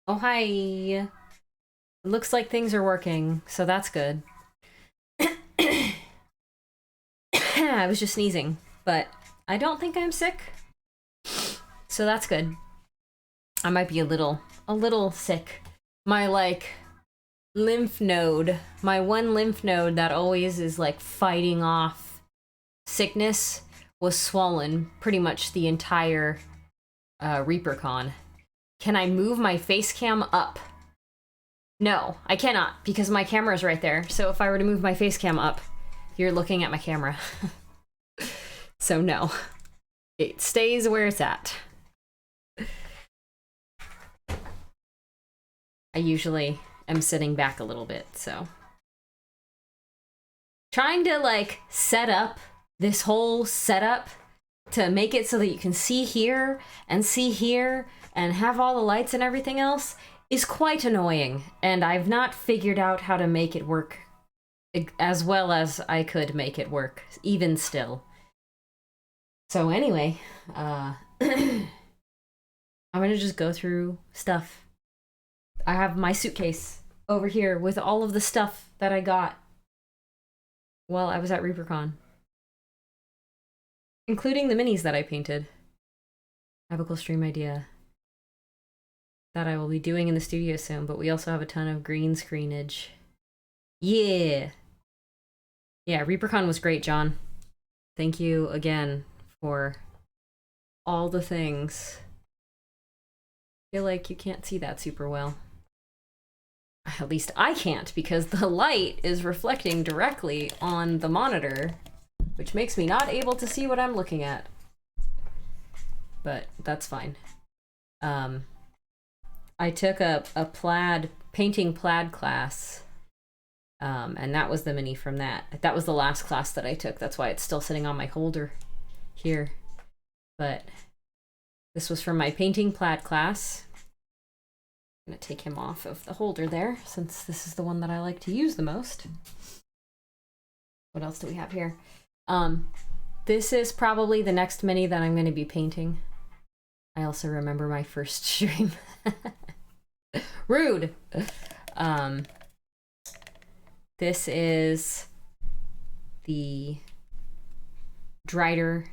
Oh, hi. Looks like things are working, so that's good. I was just sneezing, but I don't think I'm sick, so that's good. I might be a little sick. My lymph node, my one lymph node that always is like fighting off sickness was swollen pretty much the entire Reapercon. Can I move my face cam up? No, I cannot because my camera is right there. So if I were to move my face cam up, you're looking at my camera. So no, it stays where it's at. I usually am sitting back a little bit, so. Trying to set up this whole setup to make it so that you can see here and have all the lights and everything else is quite annoying. And I've not figured out how to make it work as well as I could make it work, even still. So anyway, I'm gonna just go through stuff. I have my suitcase over here with all of the stuff that I got while I was at Reapercon, including the minis that I painted. I have a cool stream idea that I will be doing in the studio soon, but we also have a ton of green screenage. Yeah. Yeah, Reapercon was great, John. Thank you again for all the things. I feel like you can't see that super well. At least I can't, because the light is reflecting directly on the monitor, which makes me not able to see what I'm looking at. But that's fine. I took a painting plaid class, and that was the mini from that. That was the last class that I took. That's why it's still sitting on my holder here. But this was from my painting plaid class. I'm gonna take him off of the holder there, since this is the one that I like to use the most. What else do we have here? This is probably the next mini that I'm going to be painting. I also remember my first stream. Rude! This is the Drider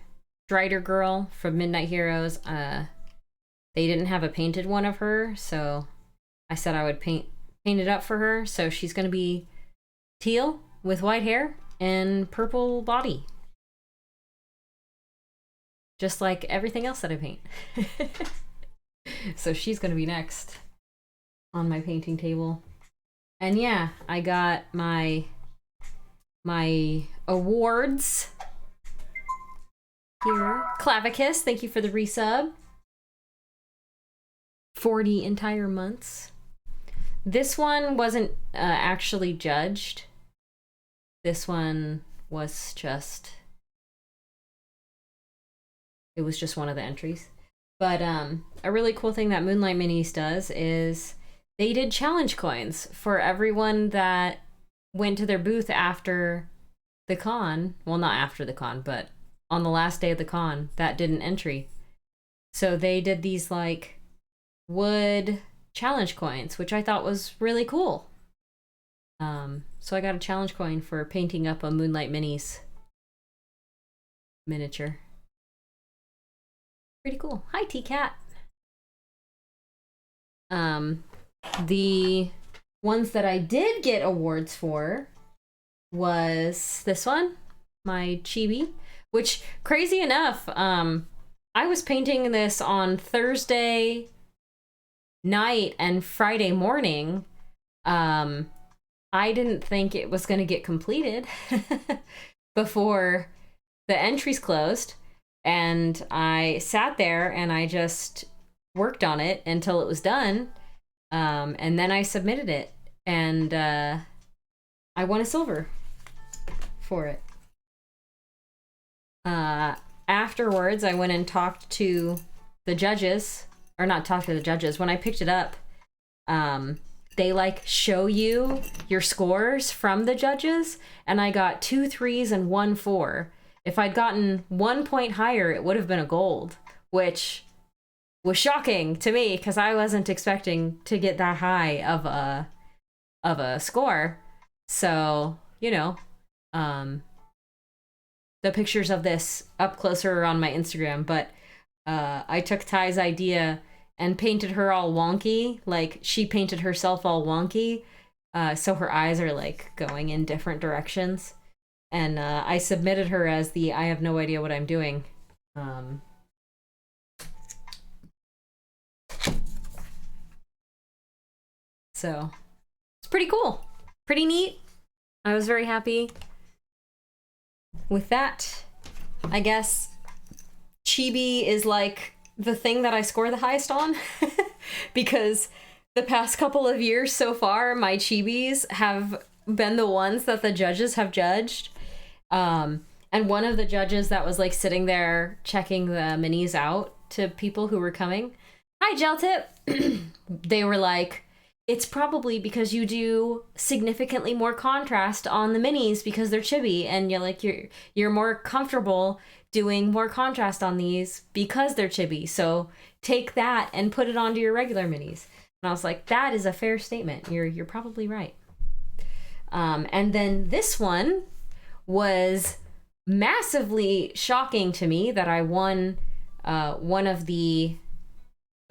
girl from Midnight Heroes. They didn't have a painted one of her, so I said I would paint it up for her. So she's going to be teal with white hair and purple body. Just like everything else that I paint. So she's going to be next on my painting table. And yeah, I got my awards here. Clavicus, thank you for the resub. 40 entire months. This one wasn't actually judged. This one was just... It was just one of the entries. But a really cool thing that Moonlight Minis does is they did challenge coins for everyone that went to their booth after the con. Well, not after the con, but on the last day of the con that did an entry. So they did these wood challenge coins, which I thought was really cool. So I got a challenge coin for painting up a Moonlight Minis miniature. Pretty cool. Hi, T-Cat. The ones that I did get awards for was this one, my chibi, which, crazy enough, I was painting this on Thursday night and Friday morning. I didn't think it was going to get completed before the entries closed. And I sat there and I just worked on it until it was done. And then I submitted it. And I won a silver for it. Afterwards, I went and talked to the judges. Or not talked to the judges. When I picked it up, they show you your scores from the judges. And I got 2 3s and 1 4. If I'd gotten 1 point higher, it would have been a gold, which was shocking to me because I wasn't expecting to get that high of a score. So, you know, um, the pictures of this up closer are on my Instagram, but I took Ty's idea and painted her all wonky. Like, she painted herself all wonky. So her eyes are like going in different directions. And I submitted her as the I have no idea what I'm doing. So it's pretty cool. Pretty neat. I was very happy with that. I guess chibi is like the thing that I score the highest on because the past couple of years so far, my chibis have been the ones that the judges have judged. And one of the judges that was like sitting there checking the minis out to people who were coming, hi, Gel Tip. They were like, it's probably because you do significantly more contrast on the minis because they're chibi, and you're like you're more comfortable doing more contrast on these because they're chibi. So take that and put it onto your regular minis. And I was like, that is a fair statement. You're probably right. And then this one was massively shocking to me that I won one of the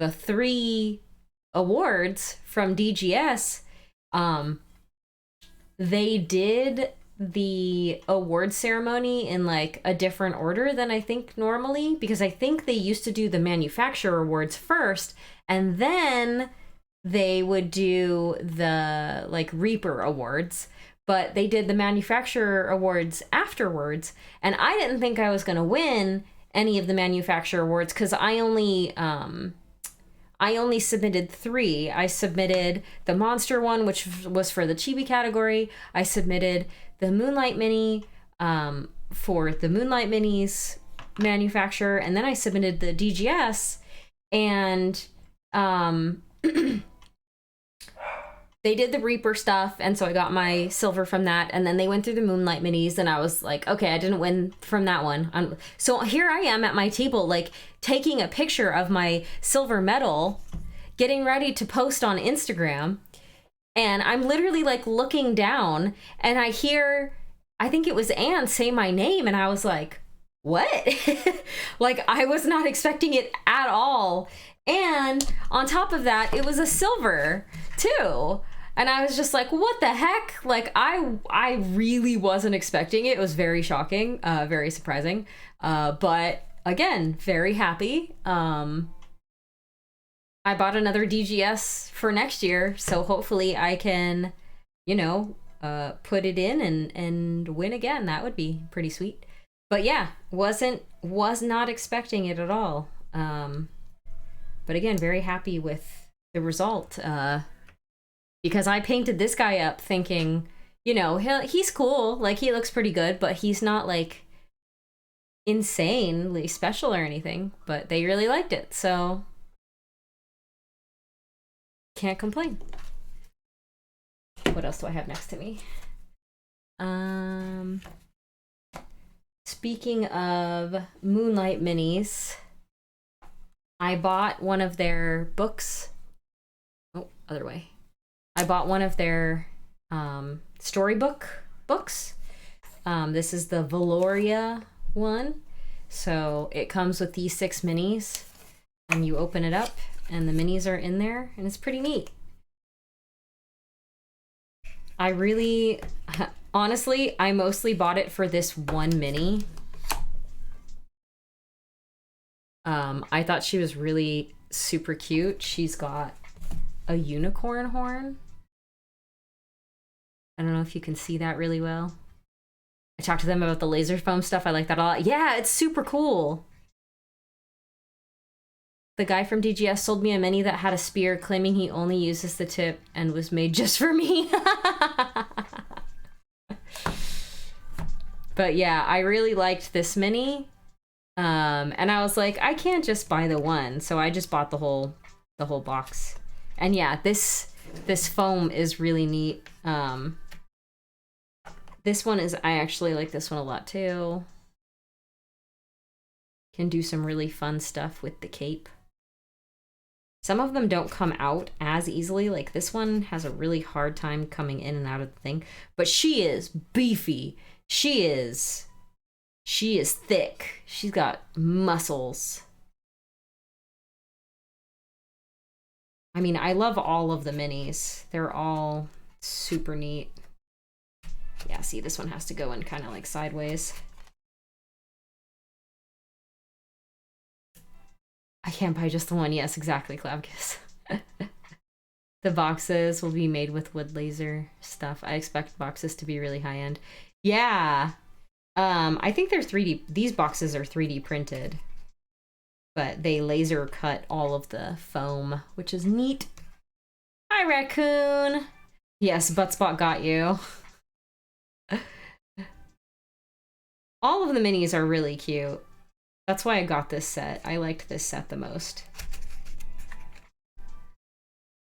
3 awards from DGS. They did the award ceremony in like a different order than I think normally, because I think they used to do the manufacturer awards first and then they would do the like Reaper awards, but they did the manufacturer awards afterwards. And I didn't think I was going to win any of the manufacturer awards because I only submitted 3. I submitted the Monster one, which was for the Chibi category. I submitted the Moonlight Mini for the Moonlight Minis manufacturer. And then I submitted the DGS. And they did the Reaper stuff. And so I got my silver from that. And then they went through the Moonlight Minis. And I was like, okay, I didn't win from that one. So here I am at my table, like taking a picture of my silver medal, getting ready to post on Instagram. And I'm literally like looking down and I hear, I think it was Anne say my name. And I was like, what? Like, I was not expecting it at all. And on top of that, it was a silver too. And I was just like, what the heck? Like, I really wasn't expecting it. It was very shocking, very surprising. But again, very happy. I bought another DGS for next year, so hopefully I can, you know, put it in and win again. That would be pretty sweet. But yeah, was not expecting it at all. But again, very happy with the result. Because I painted this guy up thinking, you know, he's cool, like he looks pretty good, but he's not like insanely special or anything. But they really liked it, so can't complain. What else do I have next to me? Speaking of Moonlight Minis, I bought one of their books. Oh, other way. I bought one of their storybook books. This is the Valoria one. So it comes with these 6 minis, and you open it up, and the minis are in there, and it's pretty neat. I really, honestly, I mostly bought it for this one mini. I thought she was really super cute. She's got a unicorn horn. I don't know if you can see that really well. I talked to them about the laser foam stuff. I like that a lot. Yeah, it's super cool. The guy from DGS sold me a mini that had a spear, claiming he only uses the tip and was made just for me. But yeah, I really liked this mini. And I was like, I can't just buy the one, so I just bought the whole box. And yeah, this foam is really neat. This one is, I actually like this one a lot too. Can do some really fun stuff with the cape. Some of them don't come out as easily. Like this one has a really hard time coming in and out of the thing. But she is beefy. She is thick. She's got muscles. I mean, I love all of the minis. They're all super neat. Yeah, see, this one has to go in kind of like sideways. I can't buy just the one. Yes, exactly, Cloudkiss. The boxes will be made with wood laser stuff. I expect boxes to be really high-end. Yeah. I think they're 3D. These boxes are 3D printed. But they laser cut all of the foam, which is neat. Hi, Raccoon. Yes, Buttspot got you. All of the minis are really cute. That's why I got this set. I liked this set the most.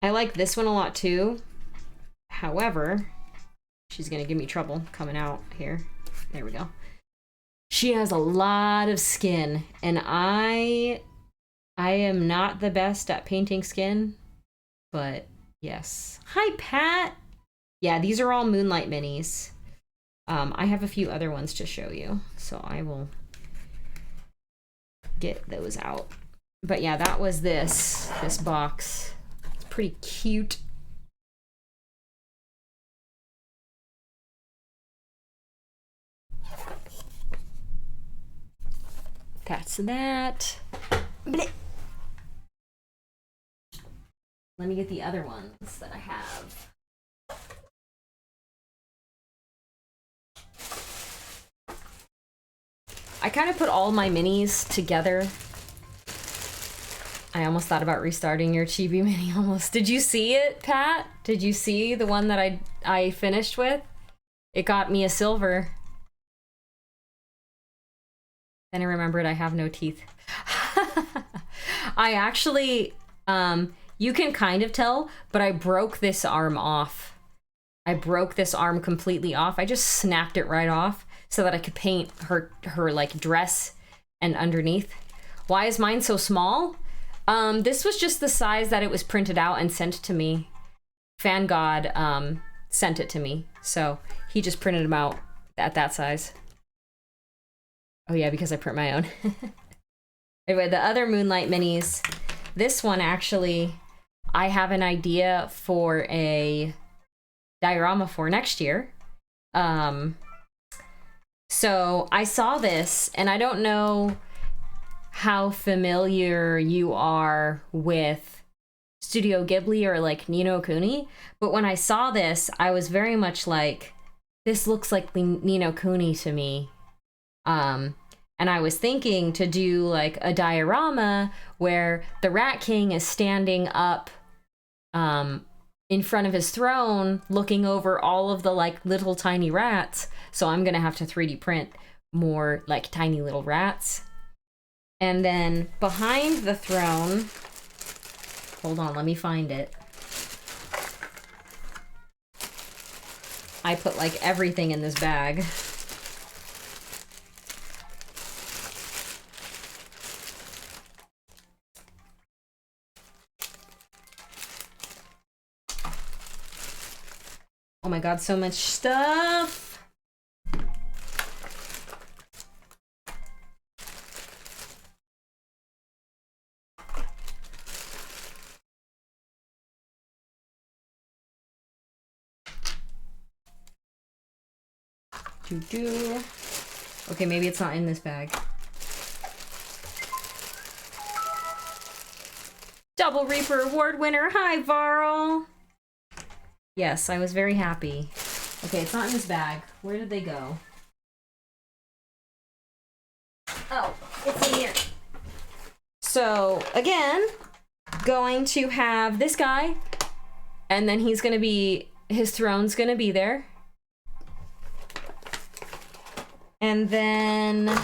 I like this one a lot too. However, she's gonna give me trouble coming out here. There we go. She has a lot of skin, and I am not the best at painting skin, but yes. Hi, Pat. Yeah, these are all Moonlight minis. I have a few other ones to show you, so I will get those out. But yeah, that was this box. It's pretty cute. That's that. Blech. Let me get the other ones that I have. I kind of put all my minis together. I almost thought about restarting your Chibi mini almost. Did you see it, Pat? Did you see the one that I finished with? It got me a silver. Then I remembered I have no teeth. I actually, you can kind of tell, but I broke this arm off. I broke this arm completely off. I just snapped it right off so that I could paint her like dress and underneath. Why is mine so small? This was just the size that it was printed out and sent to me. Fan God sent it to me, so he just printed them out at that size. Oh yeah, because I print my own. Anyway, the other Moonlight minis. This one actually, I have an idea for a diorama for next year. So I saw this, and I don't know how familiar you are with Studio Ghibli or like Ni no Kuni, but when I saw this, I was very much like, this looks like Ni no Kuni to me. And I was thinking to do like a diorama where the Rat King is standing up in front of his throne looking over all of the like little tiny rats. So I'm gonna have to 3D print more like tiny little rats. And then behind the throne, hold on, let me find it. I put like everything in this bag. Oh my god, so much stuff! Doo-doo. Okay, maybe it's not in this bag. Double Reaper Award winner! Hi, Varl! Yes, I was very happy. Okay, it's not in this bag. Where did they go? Oh, it's in here. So, again, going to have this guy, and then he's gonna be, his throne's gonna be there. And then,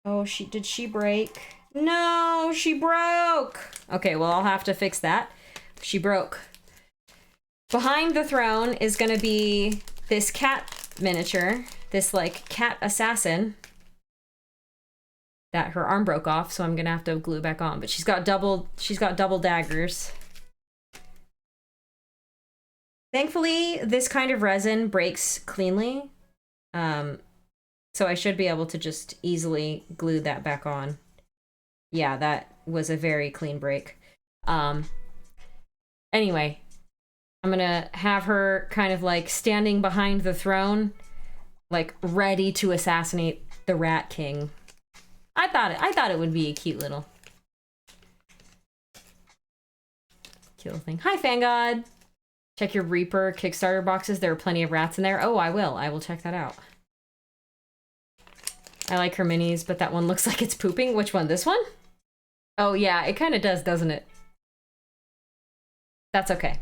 oh, did she break? No, she broke! Okay, well, I'll have to fix that. She broke. Behind the throne is gonna be this cat miniature, this like cat assassin. that her arm broke off, so I'm gonna have to glue it back on. But she's got double daggers. Thankfully, this kind of resin breaks cleanly. So I should be able to just easily glue that back on. Yeah, that was a very clean break. Anyway, I'm gonna have her kind of like standing behind the throne, like ready to assassinate the Rat King. I thought it would be a cute little thing. Hi, Fan God. Check your Reaper Kickstarter boxes. There are plenty of rats in there. Oh, I will. I will check that out. I like her minis, but that one looks like it's pooping. Which one? This one? Oh, yeah. It kind of does, doesn't it? That's okay.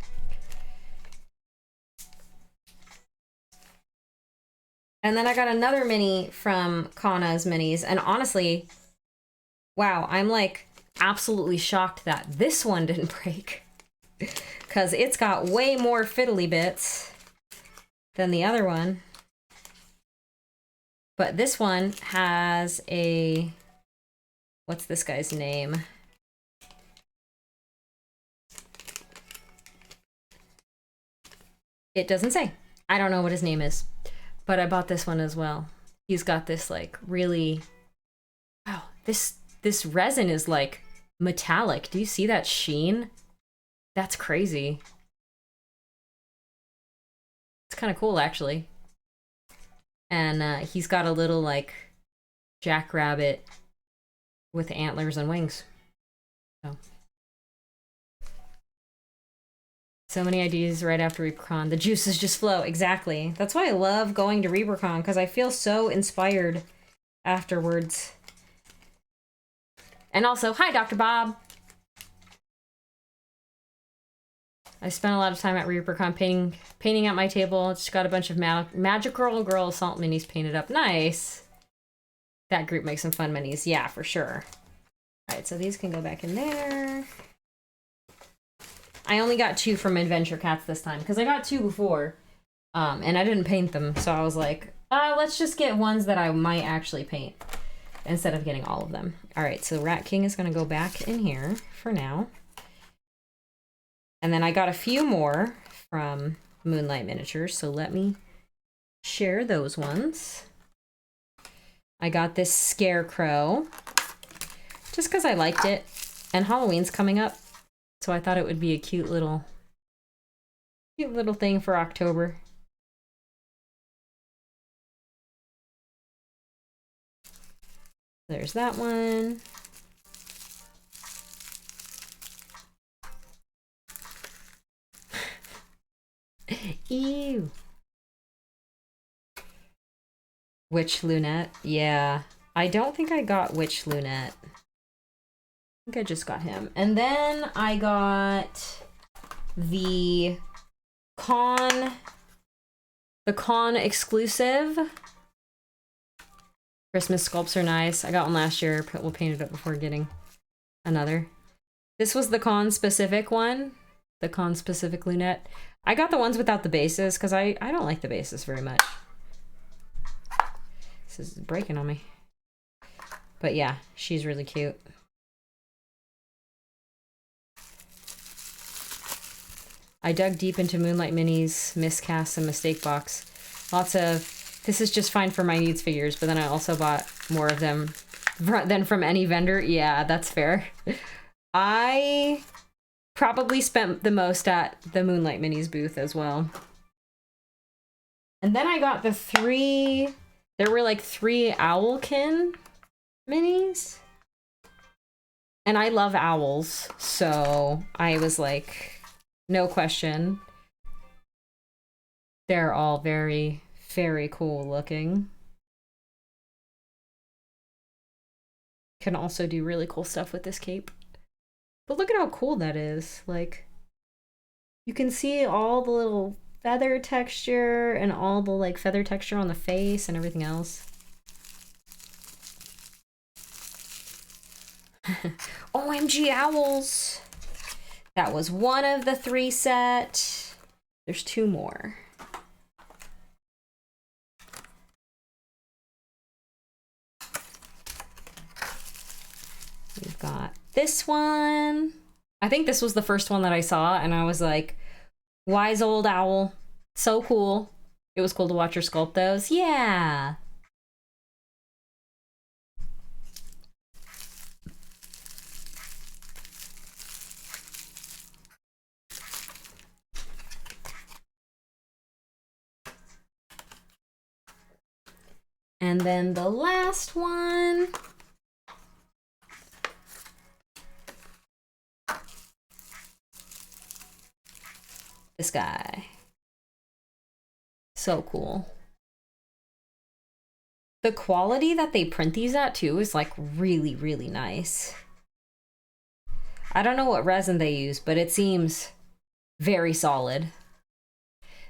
And then I got another mini from Kana's Minis. And honestly, wow, I'm like absolutely shocked that this one didn't break. Because it's got way more fiddly bits than the other one. But this one has a... What's this guy's name? It doesn't say. I don't know what his name is. But I bought this one as well. He's got this like really... Wow, this resin is like metallic. Do you see that sheen? That's crazy. It's kind of cool, actually. And he's got a little, like, jackrabbit with antlers and wings. So many ideas right after Reapercon. The juices just flow. Exactly. That's why I love going to Reapercon, because I feel so inspired afterwards. And also, hi, Dr. Bob. I spent a lot of time at Reapercon painting out my table. Just got a bunch of Magical Girl Salt minis painted up. Nice. That group makes some fun minis. Yeah, for sure. All right, so these can go back in there. I only got 2 from Adventure Cats this time because I got 2 before, and I didn't paint them. So I was like, let's just get ones that I might actually paint instead of getting all of them. All right, so Rat King is going to go back in here for now. And then I got a few more from Moonlight Miniatures, so let me share those ones. I got this Scarecrow just because I liked it, and Halloween's coming up, so I thought it would be a cute little thing for October. There's that one. Ew. Witch Lunette. Yeah. I don't think I got Witch Lunette. I think I just got him. And then I got the Con exclusive. Christmas sculpts are nice. I got one last year, but we'll paint it up before getting another. This was the Con specific one. The Con specific Lunette. I got the ones without the bases because I don't like the bases very much. This is breaking on me. But yeah, she's really cute. I dug deep into Moonlight Minis, miscasts, and mistake box. Lots of, this is just fine for my needs figures, but then I also bought more of them than from any vendor. Yeah, that's fair. I probably spent the most at the Moonlight Minis booth as well. And then I got the 3, there were like 3 Owlkin minis. And I love owls, so I was like, no question. They're all very, very cool looking. Can also do really cool stuff with this cape. But look at how cool that is. Like, you can see all the little feather texture and all the like feather texture on the face and everything else. OMG owls! That was one of the 3 set. There's 2 more. We've got this one. I think this was the first one that I saw, and I was like, wise old owl. So cool. It was cool to watch her sculpt those. Yeah. And then the last one. This guy. So cool. The quality that they print these at too is like really, really nice. I don't know what resin they use, but it seems very solid.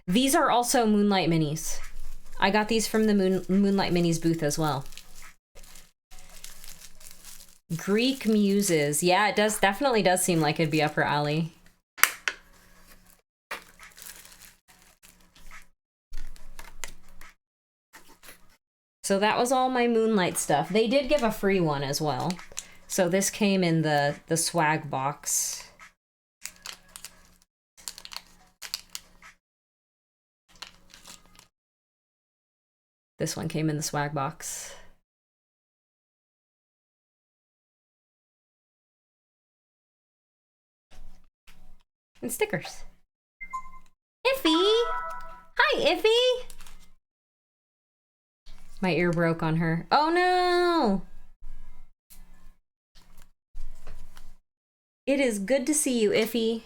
These are also Moonlight Minis. I got these from the Moonlight Minis booth as well. Greek Muses. Yeah, it definitely does seem like it'd be up her alley. So that was all my Moonlight stuff. They did give a free one as well. So this came in the swag box. This one came in the swag box. And stickers. Iffy! Hi, Iffy! My ear broke on her. Oh no! It is good to see you, Iffy.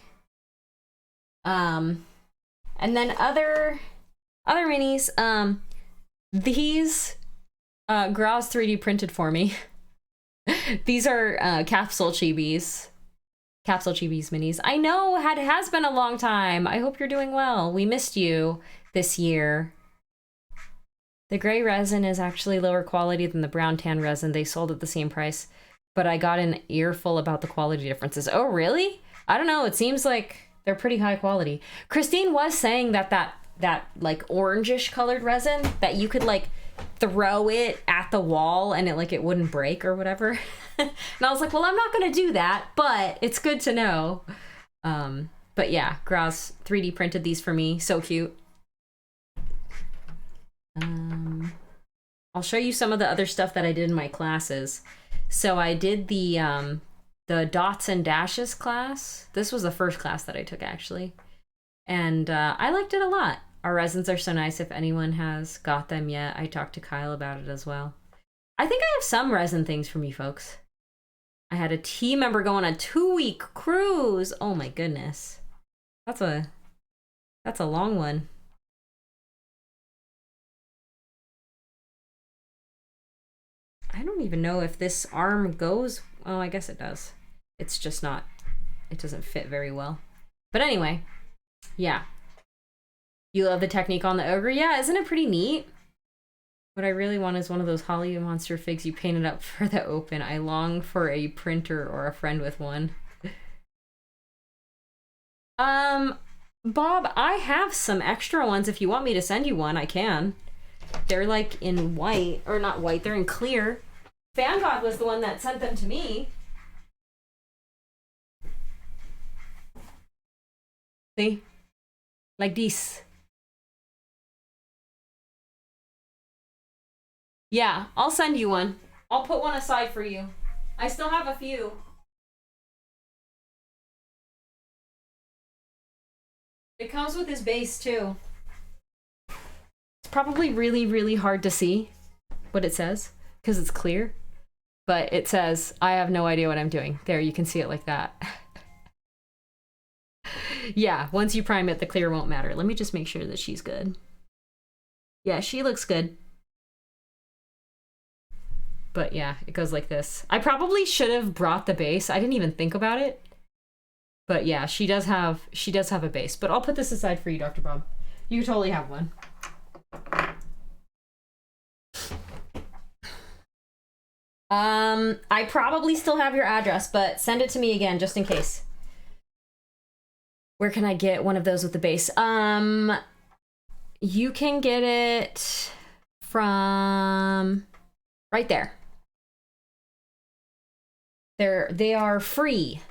And then other minis, these Graz 3D printed for me. These are capsule chibis. Capsule chibis minis. I know, it has been a long time. I hope you're doing well. We missed you this year. The gray resin is actually lower quality than the brown tan resin. They sold at the same price, but I got an earful about the quality differences. Oh, really? I don't know. It seems like they're pretty high quality. Christine was saying that like orangish colored resin, that you could like throw it at the wall and it wouldn't break or whatever. And I was like, well, I'm not gonna do that, but it's good to know. But yeah, Graz 3D printed these for me. So cute. I'll show you some of the other stuff that I did in my classes. So I did the dots and dashes class. This was the first class that I took, actually. And I liked it a lot. Our resins are so nice. If anyone has got them yet, I talked to Kyle about it as well. I think I have some resin things from you folks. I had a team member go on a 2-week cruise. Oh my goodness. That's a long one. I don't even know if this arm goes. Oh, I guess it does. It's just not, it doesn't fit very well. But anyway, yeah. You love the technique on the ogre? Yeah, isn't it pretty neat? What I really want is one of those Holly monster figs you painted up for the open. I long for a printer or a friend with one. Bob, I have some extra ones. If you want me to send you one, I can. They're like in white, or not white, they're in clear. FanGod was the one that sent them to me. See? Like this. Yeah, I'll send you one. I'll put one aside for you. I still have a few. It comes with his base too. It's probably really, really hard to see what it says because it's clear. But it says, I have no idea what I'm doing. There, you can see it like that. Yeah, once you prime it, the clear won't matter. Let me just make sure that she's good. Yeah, she looks good. But yeah, it goes like this. I probably should have brought the base. I didn't even think about it. But yeah, she does have a base. But I'll put this aside for you, Dr. Bob. You totally have one. I probably still have your address, but send it to me again just in case. Where can I get one of those with the base? You can get it from right there. They are free.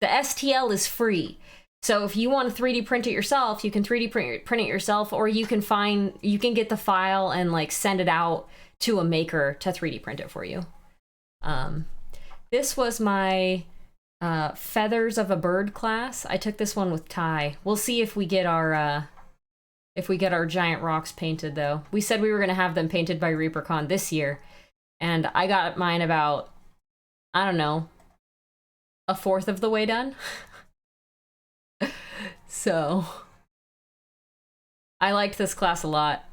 The STL is free. So if you want to 3D print it yourself, you can 3D print it yourself, or you can get the file and like send it out to a maker to 3D print it for you. This was my Feathers of a Bird class. I took this one with Ty. We'll see if we get our giant rocks painted though. We said we were gonna have them painted by Reapercon this year, and I got mine about, I don't know, a fourth of the way done. So I liked this class a lot.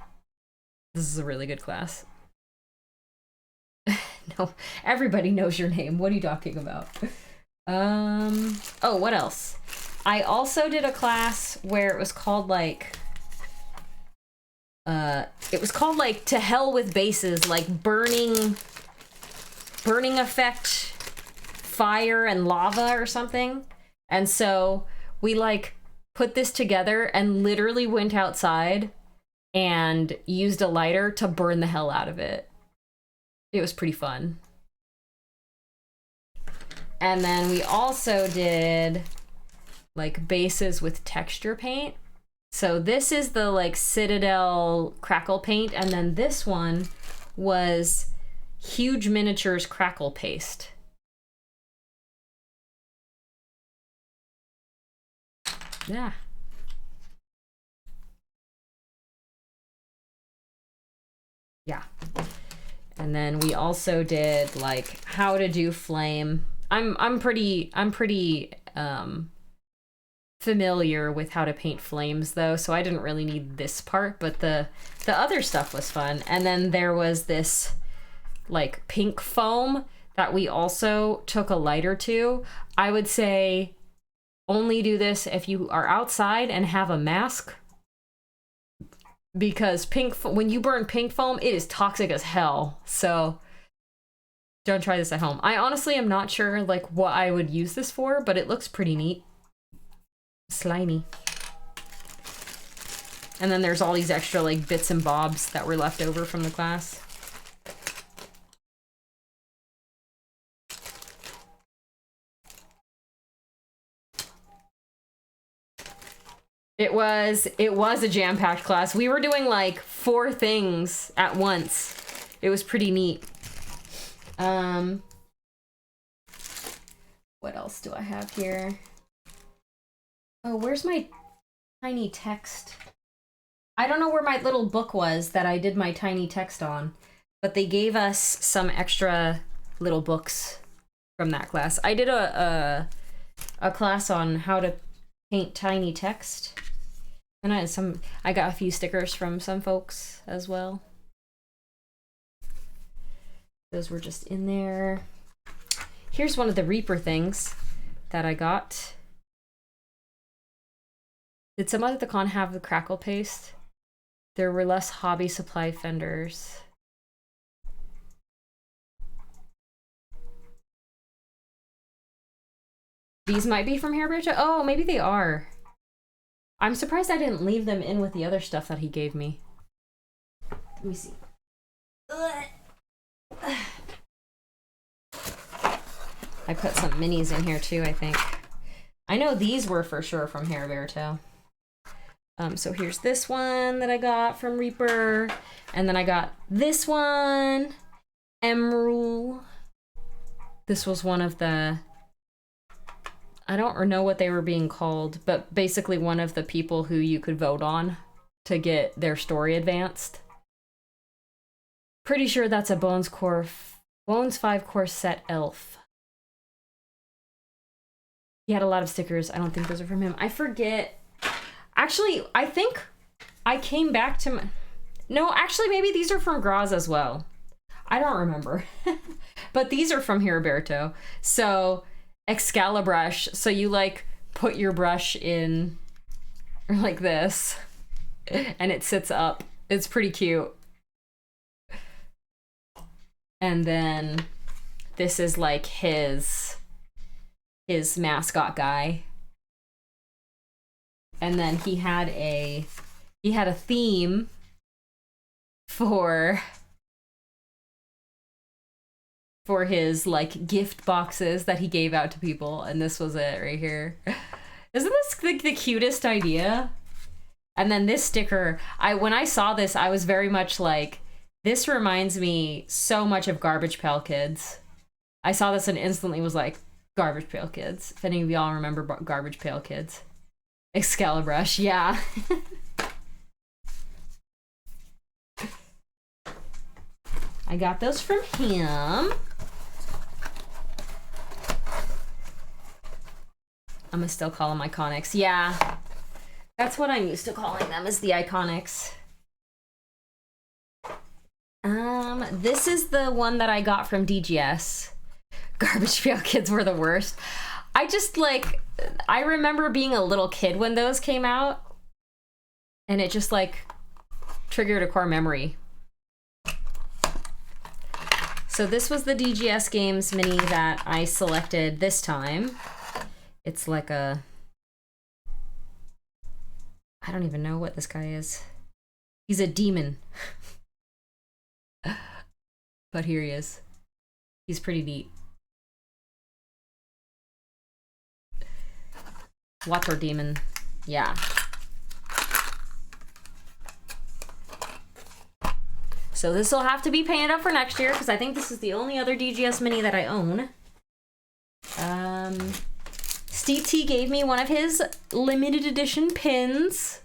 This is a really good class. No, everybody knows your name. What are you talking about? Oh, what else? I also did a class where it was called like To Hell with Bases, like burning effect, fire and lava or something. And so we like put this together and literally went outside and used a lighter to burn the hell out of it. It was pretty fun. And then we also did like bases with texture paint. So this is the like Citadel crackle paint, and then this one was Huge Miniatures crackle paste. Yeah. Yeah. And then we also did like how to do flame. I'm pretty familiar with how to paint flames though, so I didn't really need this part, but the other stuff was fun. And then there was this like pink foam that we also took a lighter to. I would say only do this if you are outside and have a mask, because when you burn pink foam, it is toxic as hell. So don't try this at home. I honestly am not sure like what I would use this for, but it looks pretty neat. Slimy. And then there's all these extra like bits and bobs that were left over from the class. It was a jam-packed class. We were doing like 4 things at once. It was pretty neat. What else do I have here? Oh, where's my tiny text? I don't know where my little book was that I did my tiny text on, but they gave us some extra little books from that class. I did a class on how to paint tiny text. And I got a few stickers from some folks as well. Those were just in there. Here's one of the Reaper things that I got. Did some at the con have the crackle paste? There were less hobby supply vendors. These might be from Reapercon. Oh, maybe they are. I'm surprised I didn't leave them in with the other stuff that he gave me. Let me see. I put some minis in here too, I think. I know these were for sure from Reapercon. So here's this one that I got from Reaper. And then I got this one. Emerald. This was one of the... I don't know what they were being called, but basically one of the people who you could vote on to get their story advanced. Pretty sure that's a Bones 5 core set elf. He had a lot of stickers. I don't think those are from him. I forget. Actually, I think I came back to my... No, actually, maybe these are from Graz as well. I don't remember. But these are from Heriberto. So... Excalibrush, so you like put your brush in like this and it sits up. It's pretty cute. And then this is like his mascot guy. And then he had a theme for for his like gift boxes that he gave out to people, and this was it right here. Isn't this like the cutest idea? And then this sticker, when I saw this, I was very much like, this reminds me so much of Garbage Pail Kids. I saw this and instantly was like, Garbage Pail Kids. If any of y'all remember Garbage Pail Kids. Excalibrush, yeah. I got those from him. I'm gonna still call them Iconics. Yeah, that's what I'm used to calling them, is the Iconics. This is the one that I got from DGS. Garbage Pail Kids were the worst. I remember being a little kid when those came out, and it just like triggered a core memory. So this was the DGS Games mini that I selected this time. It's like I don't even know what this guy is. He's a demon. But here he is. He's pretty neat. Watch our demon. Yeah. So this will have to be painted up for next year, because I think this is the only other DGS mini that I own. Steve T gave me one of his limited edition pins.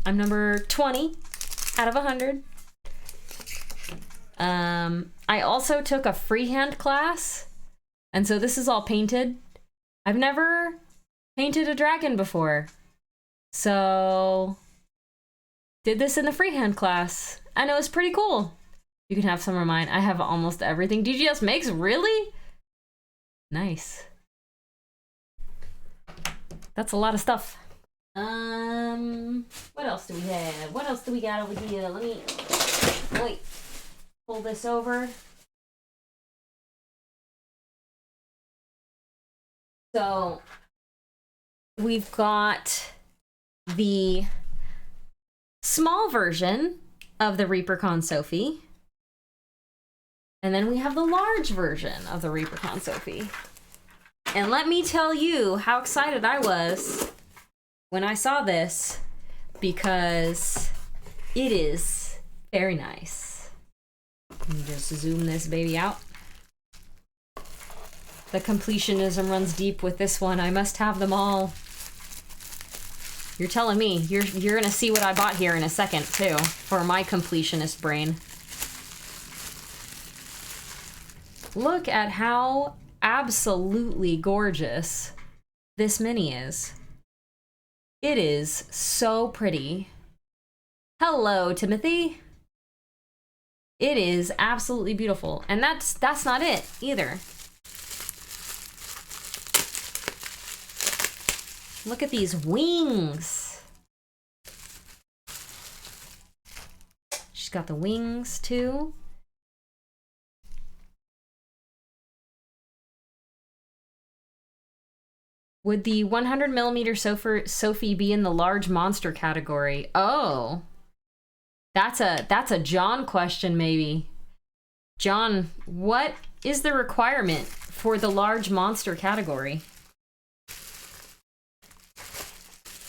I'm number 20 out of 100. I also took a freehand class, and so this is all painted. I've never painted a dragon before, so did this in the freehand class, and it was pretty cool. You can have some of mine. I have almost everything DGS makes. Really? Nice. That's a lot of stuff. What else do we have? What else do we got over here? Let me pull this over. So we've got the small version of the Reapercon Sophie, and then we have the large version of the Reapercon Sophie. And let me tell you how excited I was when I saw this, because it is very nice. Let me just zoom this baby out. The completionism runs deep with this one. I must have them all. You're telling me. You're gonna see what I bought here in a second, too, for my completionist brain. Look at how absolutely gorgeous this mini is. It is so pretty. Hello, Timothy. It is absolutely beautiful. And that's not it either. Look at these wings. She's got the wings too. Would the 100mm Sophie be in the large monster category? Oh, that's a John question, maybe. John, what is the requirement for the large monster category?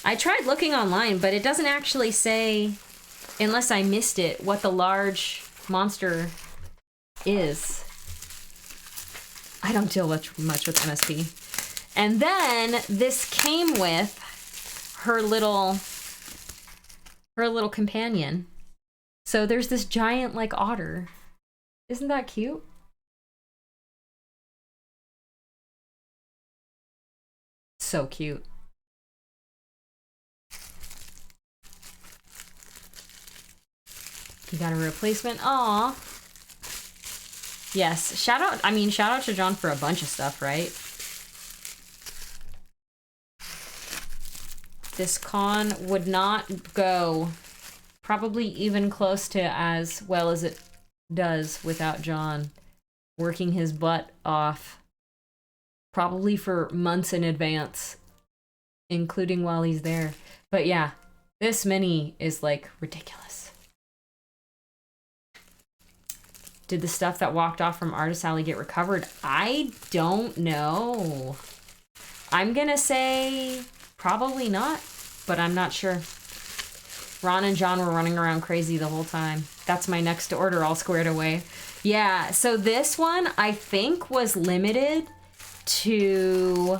I tried looking online, but it doesn't actually say, unless I missed it, what the large monster is. I don't deal much with MSP. And then this came with her little companion. So there's this giant like otter. Isn't that cute? So cute. You got a replacement. Aw. Yes. Shout out to John for a bunch of stuff, right? This con would not go probably even close to as well as it does without John working his butt off, probably for months in advance, including while he's there. But yeah, this mini is like ridiculous. Did the stuff that walked off from Artist Alley get recovered? I don't know. I'm gonna say probably not, but I'm not sure. Ron and John were running around crazy the whole time. That's my next order all squared away. Yeah, so this one I think was limited to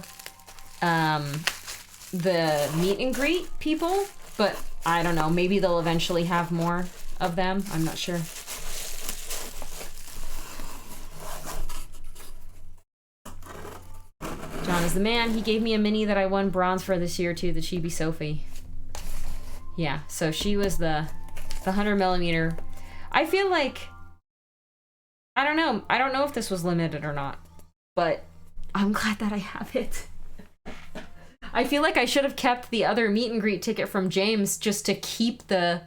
the meet and greet people, but I don't know. Maybe they'll eventually have more of them. I'm not sure. John is the man. He gave me a mini that I won bronze for this year too, the Chibi Sophie. Yeah, so she was the 100mm. I feel like, I don't know if this was limited or not, but I'm glad that I have it. I feel like I should have kept the other meet and greet ticket from James just to keep the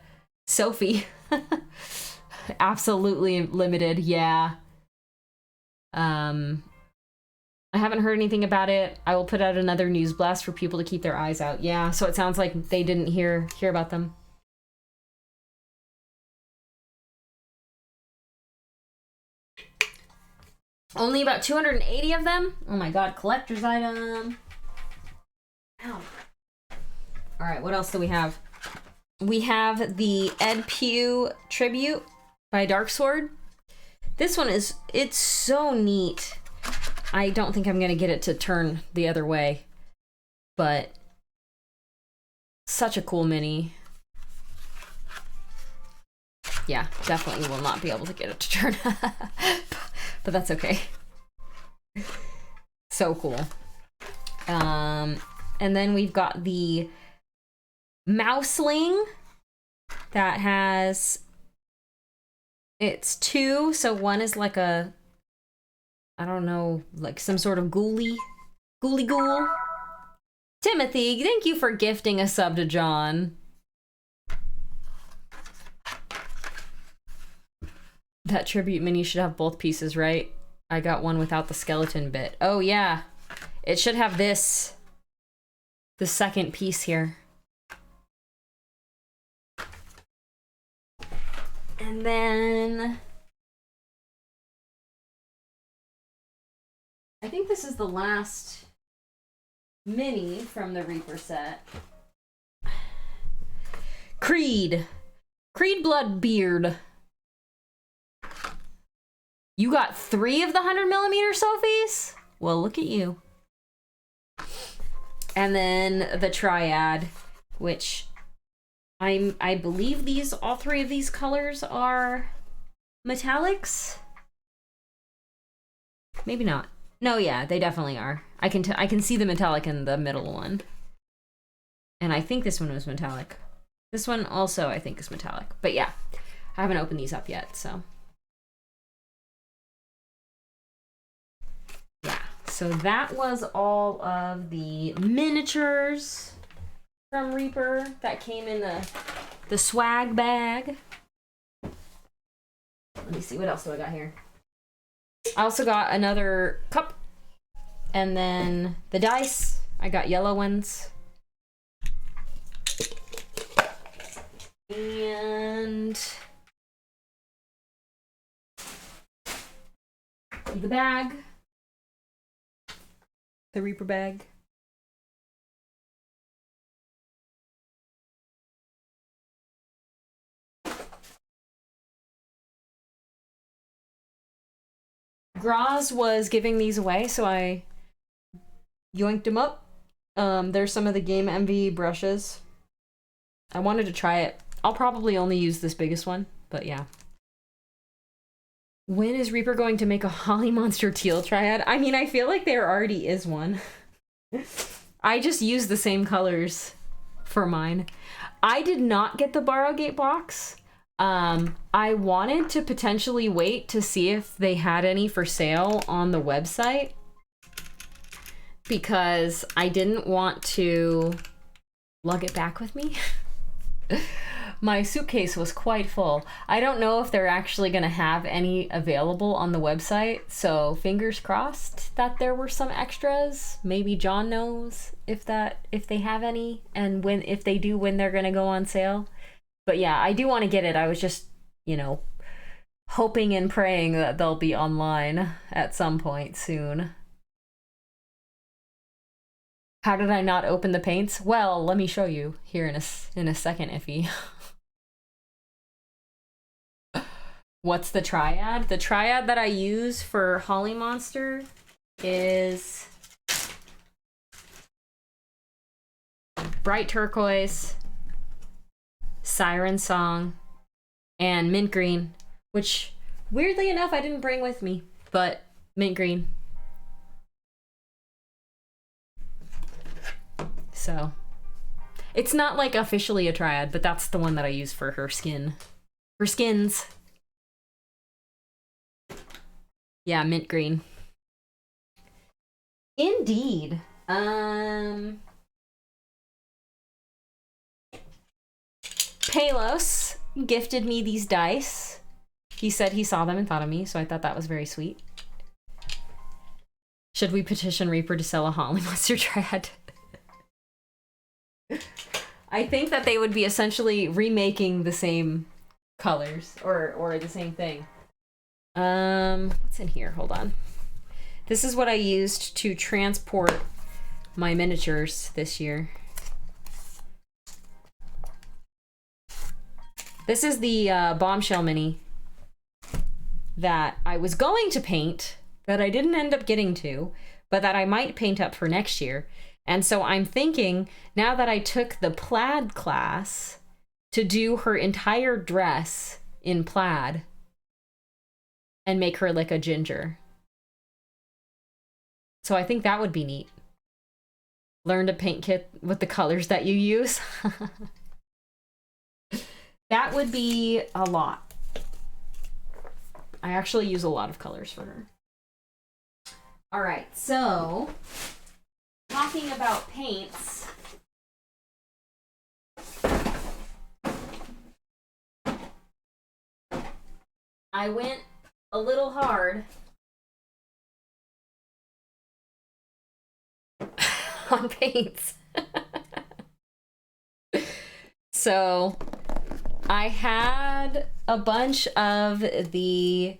Sophie. Absolutely limited, yeah. I haven't heard anything about it. I will put out another news blast for people to keep their eyes out. Yeah, so it sounds like they didn't hear about them. Only about 280 of them? Oh my god, collector's item. Ow. Alright, what else do we have? We have the Ed Pugh tribute by Dark Sword. This one it's so neat. I don't think I'm gonna get it to turn the other way, but such a cool mini. Yeah, definitely will not be able to get it to turn, but that's okay. So cool. And then we've got the Mouseling that has, it's two, so one is like a, I don't know, like some sort of ghouly ghoul. Timothy, thank you for gifting a sub to John. That tribute mini should have both pieces, right? I got one without the skeleton bit. Oh yeah, it should have this, the second piece here. And then I think this is the last mini from the Reaper set. Creed Bloodbeard. You got 3 of the 100mm Sophies? Well, look at you. And then the Triad, which I believe all 3 of these colors are metallics. Maybe not. No, yeah, they definitely are. I can see the metallic in the middle one. And I think this one was metallic. This one also I think is metallic. But yeah, I haven't opened these up yet, so. Yeah, so that was all of the miniatures from Reaper that came in the swag bag. Let me see, what else do I got here? I also got another cup, and then the dice. I got yellow ones. And the bag. The Reaper bag. Graz was giving these away, so I yoinked them up. There's some of the Game Envy brushes. I wanted to try it. I'll probably only use this biggest one, but yeah. When is Reaper going to make a Holly Monster Teal Triad? I mean, I feel like there already is one. I just use the same colors for mine. I did not get the Borrowgate box. I wanted to potentially wait to see if they had any for sale on the website, because I didn't want to lug it back with me. My suitcase was quite full. I don't know if they're actually going to have any available on the website, so fingers crossed that there were some extras. Maybe John knows if they have any, and if they do, when they're going to go on sale. But yeah, I do want to get it. I was just, hoping and praying that they'll be online at some point soon. How did I not open the paints? Well, let me show you here in a second, Iffy. What's the triad? The triad that I use for Holly Monster is Bright Turquoise, Siren Song, and Mint Green, which weirdly enough I didn't bring with me, but Mint Green. So it's not like officially a triad, but that's the one that I use for her skin. Her skins. Yeah, Mint Green. Indeed. Palos gifted me these dice. He said he saw them and thought of me, so I thought that was very sweet. Should we petition Reaper to sell a Holly Monster triad? I think that they would be essentially remaking the same colors or the same thing. What's in here? Hold on. This is what I used to transport my miniatures this year. This is the bombshell mini that I was going to paint, that I didn't end up getting to, but that I might paint up for next year. And so I'm thinking, now that I took the plaid class, to do her entire dress in plaid and make her like a ginger. So I think that would be neat. Learn to paint kit with the colors that you use. That would be a lot. I actually use a lot of colors for her. All right, so talking about paints, I went a little hard on paints. So I had a bunch of the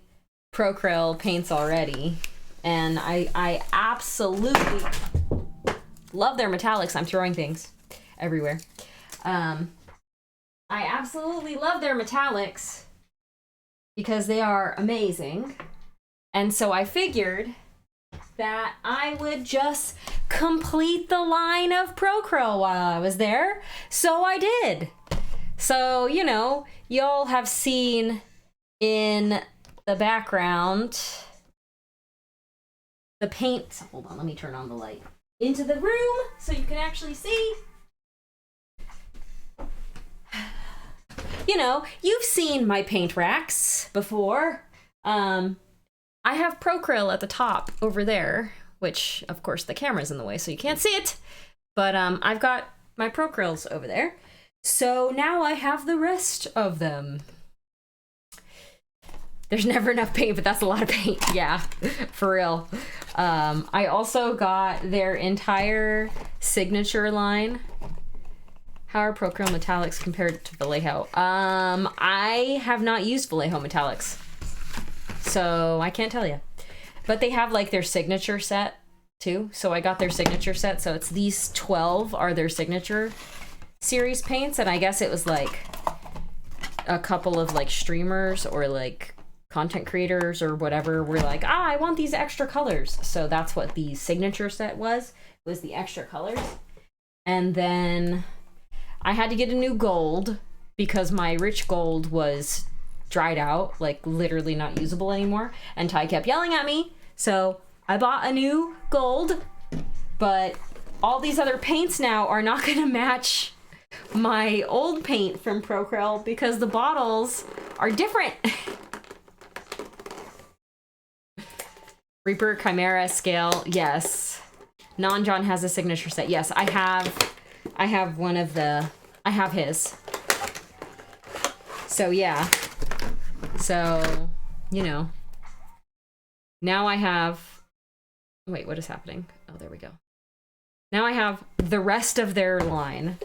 Procryl paints already, and I absolutely love their metallics. I'm throwing things everywhere. I absolutely love their metallics because they are amazing. And so I figured that I would just complete the line of Procryl while I was there. So I did. So, you know, y'all have seen in the background the paint. Hold on, let me turn on the light into the room so you can actually see. You know, you've seen my paint racks before. I have Procryl at the top over there, which of course the camera's in the way so you can't see it. But I've got my Procryls over there. So now I have the rest of them. There's never enough paint, but that's a lot of paint. Yeah, for real. I also got their entire signature line. How are Procryl metallics compared to Vallejo? I have not used Vallejo metallics, so I can't tell you. But they have like their signature set too. So I got their signature set. So it's these 12 are their signature series paints, and I guess it was like a couple of like streamers or like content creators or whatever were like, I want these extra colors. So that's what the signature set was the extra colors. And then I had to get a new gold because my rich gold was dried out, like literally not usable anymore, and Ty kept yelling at me, so I bought a new gold. But all these other paints now are not gonna match my old paint from Procryl because the bottles are different. Reaper Chimera scale, yes. Non-John has a signature set. Yes, I have one of the, I have his. So yeah. So, you know. Now I have, wait, what is happening? Oh, there we go. Now I have the rest of their line,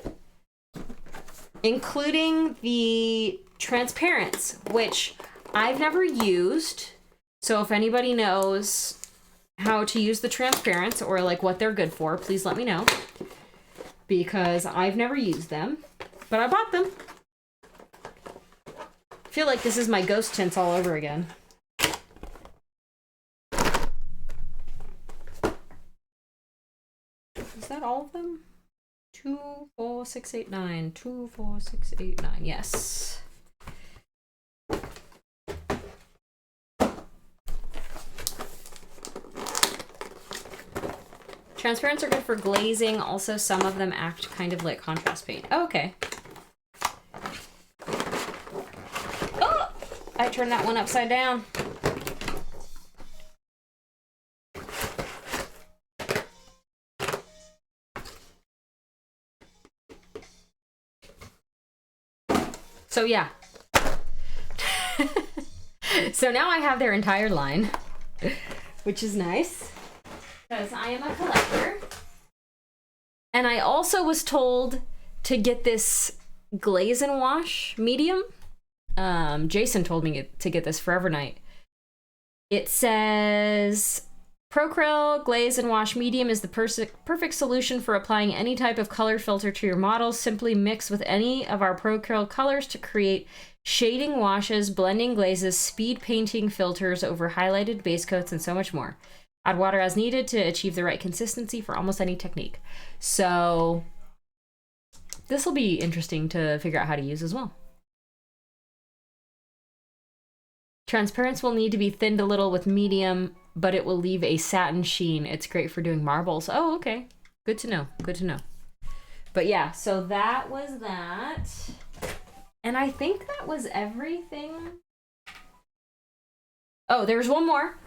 including the transparents, which I've never used, so if anybody knows how to use the transparents or like what they're good for, please let me know. Because I've never used them, but I bought them. I feel like this is my ghost tints all over again. Is that all of them? 2, 4, 6, 8, 9. 2, 4, 6, 8, 9. Yes. Transparents are good for glazing. Also, some of them act kind of like contrast paint. Oh, okay. Oh! I turned that one upside down. So yeah. So now I have their entire line, which is nice because I am a collector. And I also was told to get this glaze and wash medium. Jason told me to get this Forever Night. It says Procryl Glaze and Wash Medium is the perfect solution for applying any type of color filter to your models. Simply mix with any of our Procryl colors to create shading washes, blending glazes, speed painting filters over highlighted base coats, and so much more. Add water as needed to achieve the right consistency for almost any technique. So this will be interesting to figure out how to use as well. Transparents will need to be thinned a little with medium, but it will leave a satin sheen. It's great for doing marbles. Oh, okay. Good to know. Good to know. But yeah, so that was that. And I think that was everything. Oh, there's one more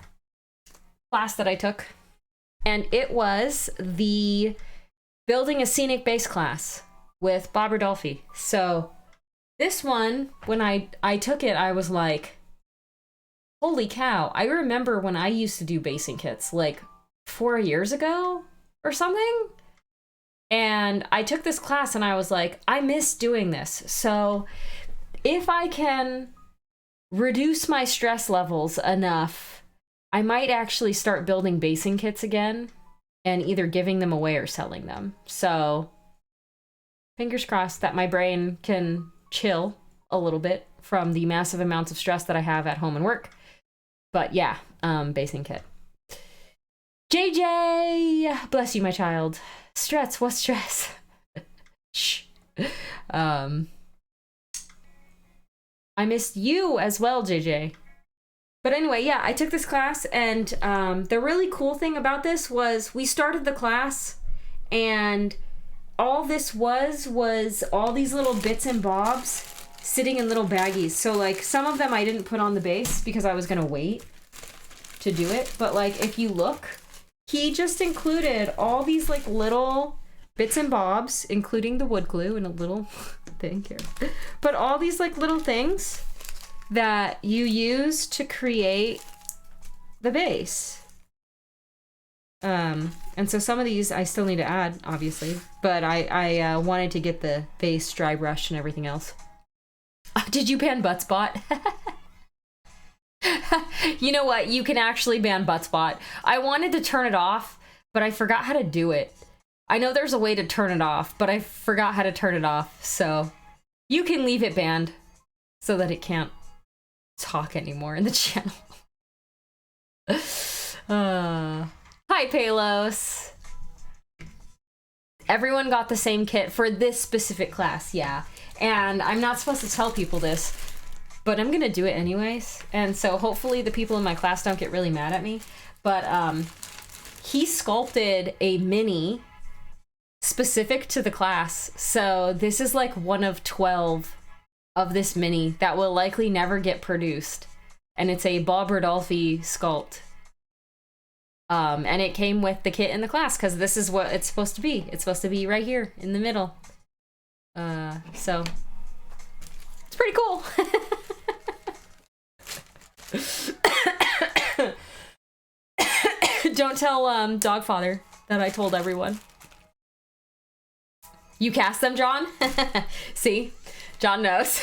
class that I took. And it was the Building a Scenic Base class with Bob Rodolphe. So this one, when I took it, I was like, holy cow. I remember when I used to do basing kits like 4 years ago or something. And I took this class and I was like, I miss doing this. So if I can reduce my stress levels enough, I might actually start building basing kits again and either giving them away or selling them. So fingers crossed that my brain can chill a little bit from the massive amounts of stress that I have at home and work. But yeah, basing kit. JJ, bless you, my child. Stress, what stress? Shh. I missed you as well, JJ. But anyway, yeah, I took this class, and the really cool thing about this was we started the class, and all this was all these little bits and bobs sitting in little baggies. So like some of them I didn't put on the base because I was gonna wait to do it. But like if you look, he just included all these like little bits and bobs, including the wood glue and a little thing here. But all these like little things that you use to create the base. And so some of these I still need to add, obviously, but I wanted to get the base dry brushed and everything else. Did you ban Buttspot? You know what? You can actually ban Buttspot. I wanted to turn it off, but I forgot how to do it. I know there's a way to turn it off, but I forgot how to turn it off. So you can leave it banned so that it can't talk anymore in the channel. Hi, Palos. Everyone got the same kit for this specific class, yeah. And I'm not supposed to tell people this, but I'm gonna do it anyways. And so hopefully the people in my class don't get really mad at me. But he sculpted a mini specific to the class. So this is like one of 12 of this mini that will likely never get produced. And it's a Bob Rodolphe sculpt. And it came with the kit in the class because this is what it's supposed to be. It's supposed to be right here in the middle. So it's pretty cool. Don't tell Dogfather that I told everyone. You cast them, John? See? John knows.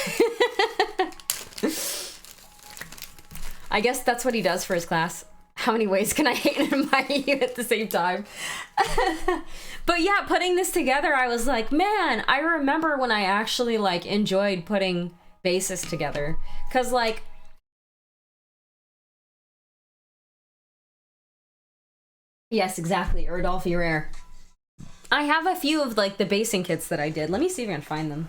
I guess that's what he does for his class. How many ways can I hate and admire you at the same time? But yeah, putting this together, I was like, man, I remember when I actually like enjoyed putting bases together. Cause like, yes, exactly, Erdolfi Rare. I have a few of like the basing kits that I did. Let me see if I can find them.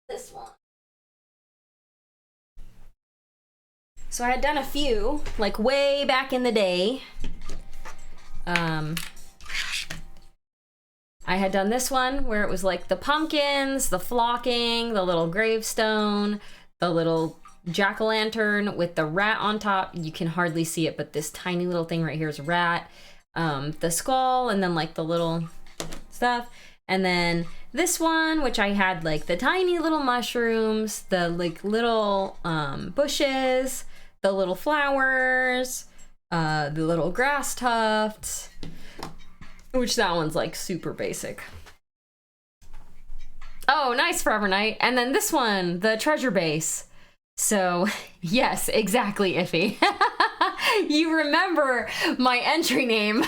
This one. So I had done a few, like way back in the day. I had done this one where it was like the pumpkins, the flocking, the little gravestone, the little jack-o'-lantern with the rat on top. You can hardly see it, but this tiny little thing right here is a rat. The skull, and then like the little stuff. And then this one, which I had like the tiny little mushrooms, the like little bushes, the little flowers, the little grass tufts, which that one's like super basic. Oh, nice, Forever Night. And then this one, the treasure base. So yes, exactly, Iffy. You remember my entry name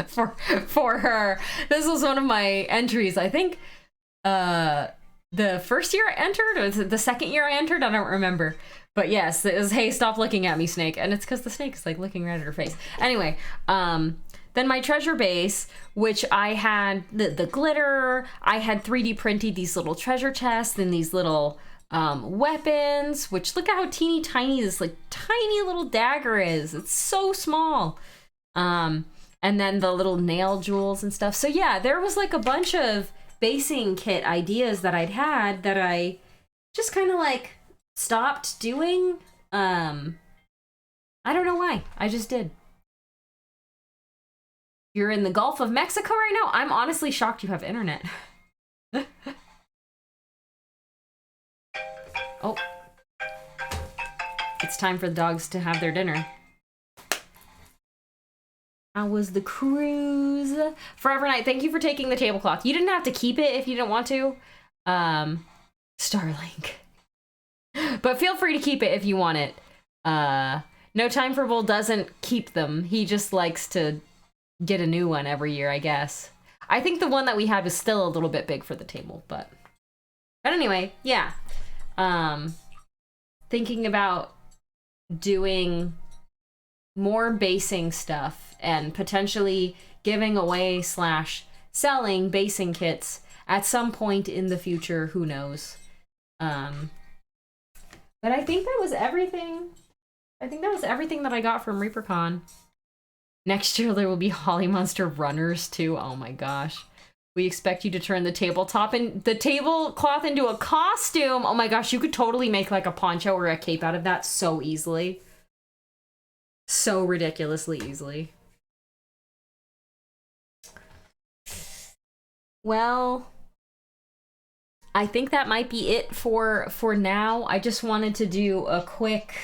for her. This was one of my entries. I think the first year I entered, or was it the second year I entered? I don't remember. But yes, it was, hey, stop looking at me, snake. And it's because the snake is like looking right at her face. Anyway, then my treasure base, which I had the glitter, I had 3D printed these little treasure chests and these little weapons, which look at how teeny tiny this like tiny little dagger is. It's so small. And then the little nail jewels and stuff. So yeah, there was like a bunch of basing kit ideas that I'd had that I just kind of like stopped doing. I don't know why. I just did. You're in the Gulf of Mexico right now? I'm honestly shocked you have internet. Oh. It's time for the dogs to have their dinner. How was the cruise? Forever Night, thank you for taking the tablecloth. You didn't have to keep it if you didn't want to. Starlink. But feel free to keep it if you want it. No Time for Bull doesn't keep them. He just likes to get a new one every year, I guess. I think the one that we had was still a little bit big for the table, but anyway, yeah. Thinking about doing more basing stuff and potentially giving away / selling basing kits at some point in the future, who knows. But I think that was everything. I think that was everything that I got from Reapercon. Next year there will be Holly Monster runners too. Oh my gosh. We expect you to turn the tabletop and the tablecloth into a costume. Oh my gosh, you could totally make like a poncho or a cape out of that so easily. So ridiculously easily. Well, I think that might be it for now. I just wanted to do a quick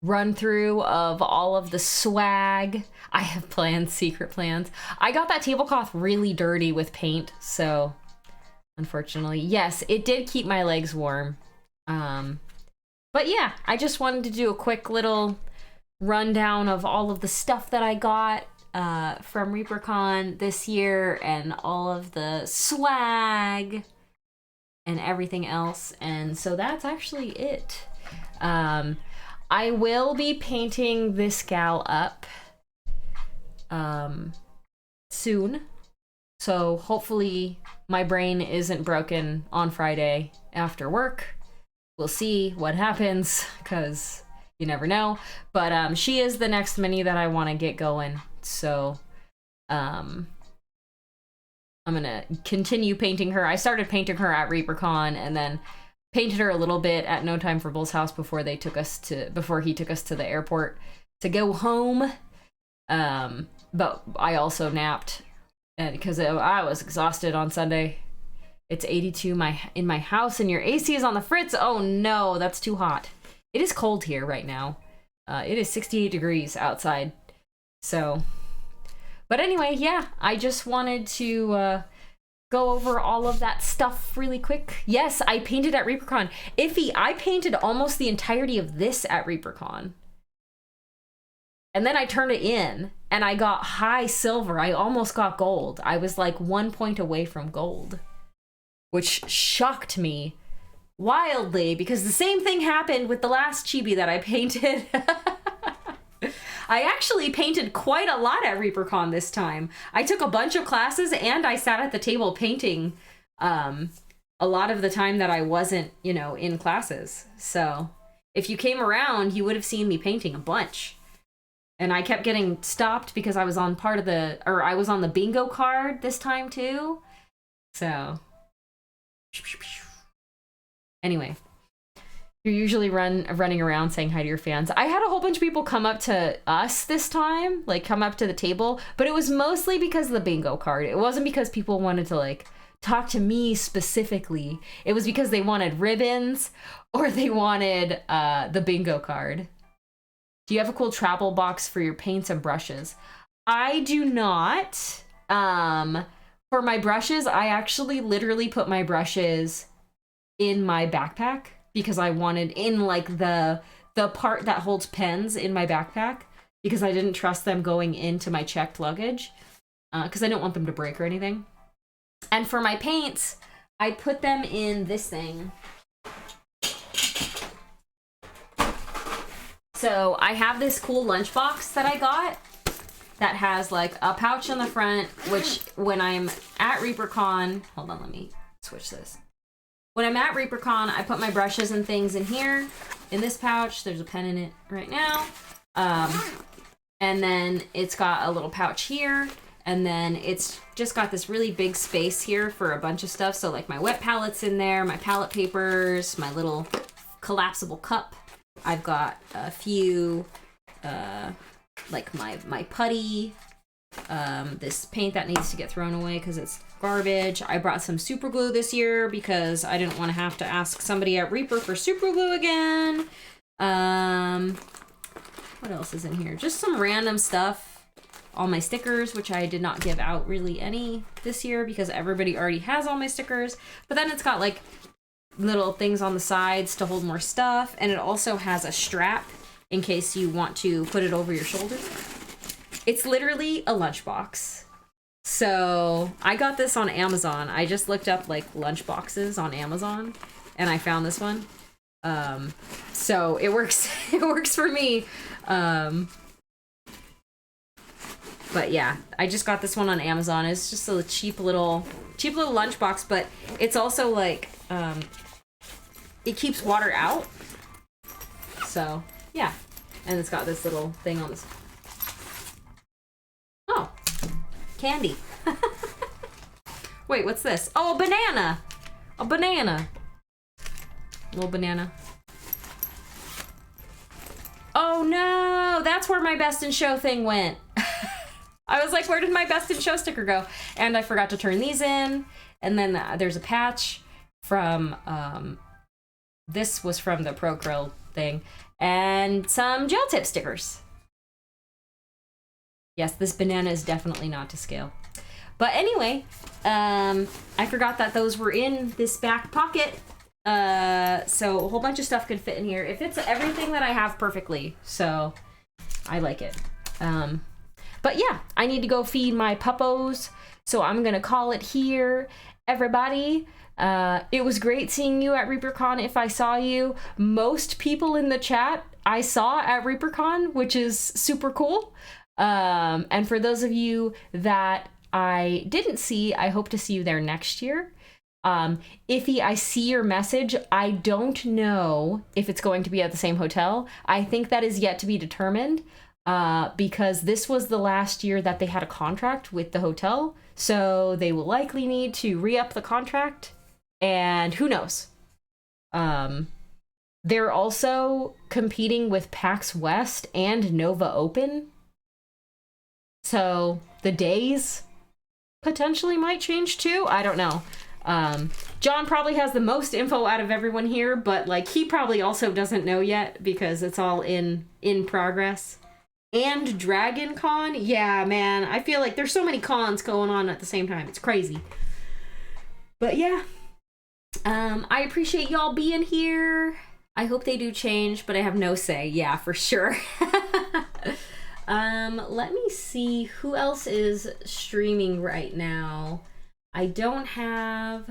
run through of all of the swag. I have plans, secret plans. I got that tablecloth really dirty with paint, so unfortunately, yes, it did keep my legs warm. But yeah, I just wanted to do a quick little rundown of all of the stuff that I got from Reapercon this year and all of the swag and everything else. And so that's actually it. I will be painting this gal up soon. So hopefully my brain isn't broken on Friday after work. We'll see what happens, because you never know. But she is the next mini that I want to get going. So I'm gonna continue painting her. I started painting her at Reapercon and then painted her a little bit at No Time for Bull's house before he took us to the airport to go home. But I also napped because I was exhausted on Sunday. It's 82 in my house and your AC is on the fritz. Oh no, that's too hot. It is cold here right now. It is 68 degrees outside. So, but anyway, yeah, I just wanted to go over all of that stuff really quick. Yes, I painted at Reapercon. Iffy, I painted almost the entirety of this at Reapercon. And then I turned it in and I got high silver. I almost got gold. I was like 1 point away from gold, which shocked me wildly because the same thing happened with the last chibi that I painted. I actually painted quite a lot at Reapercon this time. I took a bunch of classes and I sat at the table painting a lot of the time that I wasn't, you know, in classes. So if you came around, you would have seen me painting a bunch. And I kept getting stopped because I was on I was on the bingo card this time too. So anyway, you're usually running around saying hi to your fans. I had a whole bunch of people come up to us this time, like come up to the table, but it was mostly because of the bingo card. It wasn't because people wanted to like talk to me specifically. It was because they wanted ribbons or they wanted the bingo card. Do you have a cool travel box for your paints and brushes? I do not. For my brushes, I actually literally put my brushes in my backpack because I wanted in like the part that holds pens in my backpack because I didn't trust them going into my checked luggage because I didn't want them to break or anything. And for my paints, I put them in this thing. So I have this cool lunchbox that I got that has like a pouch on the front, which when I'm at Reapercon, hold on, let me switch this. When I'm at Reapercon, I put my brushes and things in here, in this pouch. There's a pen in it right now. And then it's got a little pouch here. And then it's just got this really big space here for a bunch of stuff. So like my wet palette's in there, my palette papers, my little collapsible cup. I've got a few, like my putty, this paint that needs to get thrown away because it's garbage. I brought some super glue this year because I didn't want to have to ask somebody at Reaper for super glue again. What else is in here? Just some random stuff. All my stickers, which I did not give out really any this year because everybody already has all my stickers. But then it's got like little things on the sides to hold more stuff, and it also has a strap in case you want to put it over your shoulder. It's literally a lunchbox. So I got this on Amazon. I just looked up like lunch boxes on Amazon and I found this one. So it works. It works for me. But yeah, I just got this one on Amazon. It's just a cheap little lunchbox, but it's also like it keeps water out. So yeah, and it's got this little thing on this. Oh, candy. Wait, what's this? Oh, a banana. A banana. Little banana. Oh no, that's where my Best in Show thing went. I was like, where did my Best in Show sticker go? And I forgot to turn these in. And then there's a patch from, this was from the Pro Krill thing. And some gel tip stickers. Yes, this banana is definitely not to scale. But anyway, I forgot that those were in this back pocket. So a whole bunch of stuff could fit in here. It fits everything that I have perfectly. So I like it. But yeah, I need to go feed my puppos. So I'm going to call it here. Everybody, it was great seeing you at Reapercon if I saw you. Most people in the chat I saw at Reapercon, which is super cool. And for those of you that I didn't see, I hope to see you there next year. Iffy, I see your message. I don't know if it's going to be at the same hotel. I think that is yet to be determined because this was the last year that they had a contract with the hotel. So they will likely need to re-up the contract, and who knows? They're also competing with PAX West and Nova Open. So the days potentially might change too. I don't know. John probably has the most info out of everyone here, but like he probably also doesn't know yet because it's all in progress. And Dragon Con, yeah, man, I feel like there's so many cons going on at the same time. It's crazy. But yeah, I appreciate y'all being here. I hope they do change, but I have no say. Yeah, for sure. Let me see who else is streaming right now. I don't have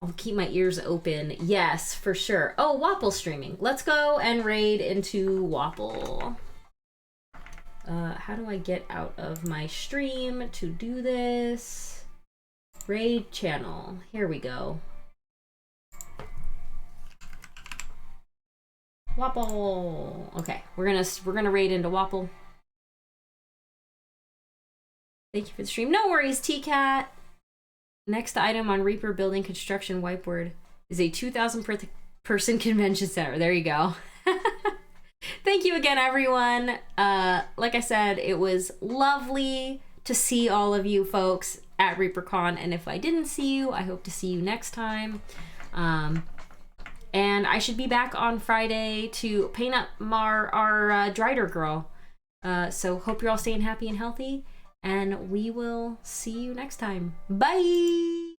I'll keep my ears open. Yes, for sure. Oh, Wapple streaming. Let's go and raid into Wapple. How do I get out of my stream to do this? Raid channel. Here we go. Wapple. Okay, we're gonna raid into Wapple. Thank you for the stream. No worries, T-Cat. Next item on Reaper building construction whiteboard is a 2,000 person convention center. There you go. Thank you again, everyone. Like I said, it was lovely to see all of you folks at Reapercon, and if I didn't see you, I hope to see you next time. And I should be back on Friday to paint up our Drider girl. So hope you're all staying happy and healthy, and we will see you next time. Bye!